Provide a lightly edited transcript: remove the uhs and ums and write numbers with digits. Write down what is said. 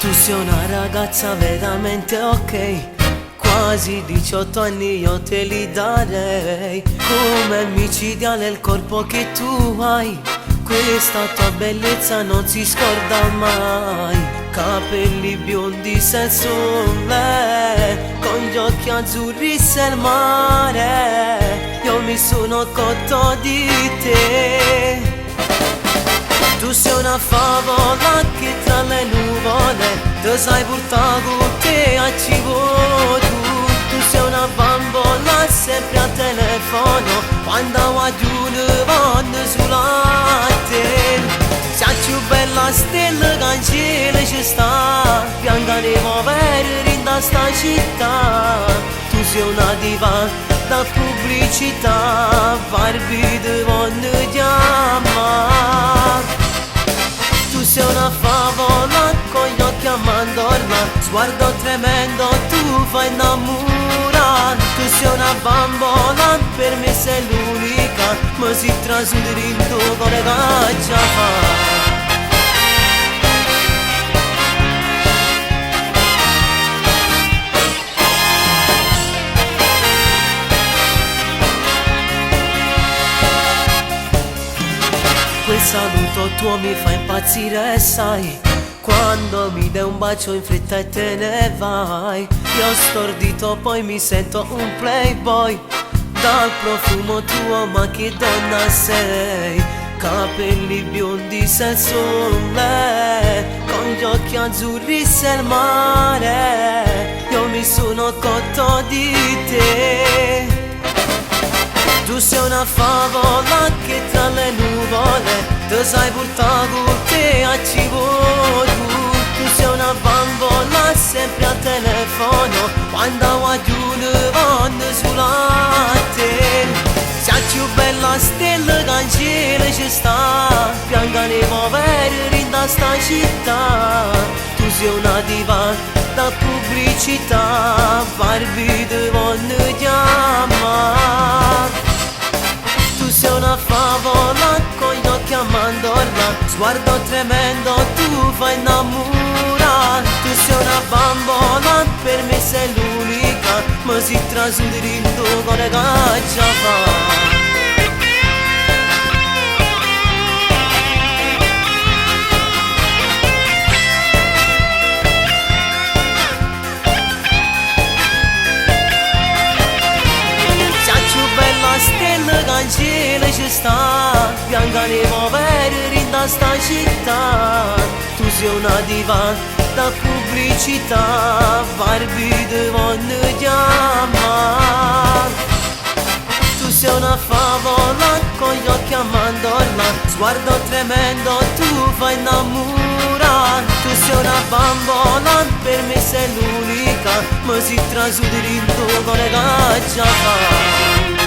Tu sei una ragazza veramente ok, quasi 18 anni io te li darei. Come micidiale il corpo che tu hai, questa tua bellezza non si scorda mai. Capelli biondi se il sole, con gli occhi azzurri se il mare. Io mi sono cotto di te. Tu sei una favola che tra le nuvole te sai portare con te a cibo. Tu sei una bambola sempre a telefono quando guardi vanno sulla te. Sei più bella stella che in cielo ci sta, piangeremo per in sta città. Tu sei una diva da pubblicità, Barbie di vanno chiamare. Tu sei una favola con gli occhi a mandorla, sguardo tremendo, tu fai innamorare. Tu sei una bambola, per me sei l'unica, ma si trasudere in tuo cuore che fa. Quel saluto tuo mi fa impazzire, sai, quando mi dai un bacio in fretta e te ne vai. Io stordito poi mi sento un playboy, dal profumo tuo ma che donna sei. Capelli biondi se il sole, con gli occhi azzurri se il mare. Io mi sono cotto di te. Tu sei una favola che tra le nuvole te sai portare con te a cibo. Tu sei una bambola sempre a telefono quando guardi vanno sulla te. Sei più bella stella che in cielo ci sta, piangeremo per in sta città. Tu sei una diva da pubblicità, Barbie di vanno chiamare. Tu sei una favola con gli occhi a mandorla, sguardo tremendo, tu fai innamorare. Tu sei una bambola, per me sei l'unica, ma si trasudere in tuo cuore che fa. Stella che in cielo ci sta, piangeremo per in sta città. Tu sei una diva da pubblicità, Barbie di vanno chiamare. Tu sei una favola con gli occhi a mandorla, sguardo tremendo, tu fai innamorare. Tu sei una bambola, per me sei l'unica, ma si trasudere in tuo cuore che fa.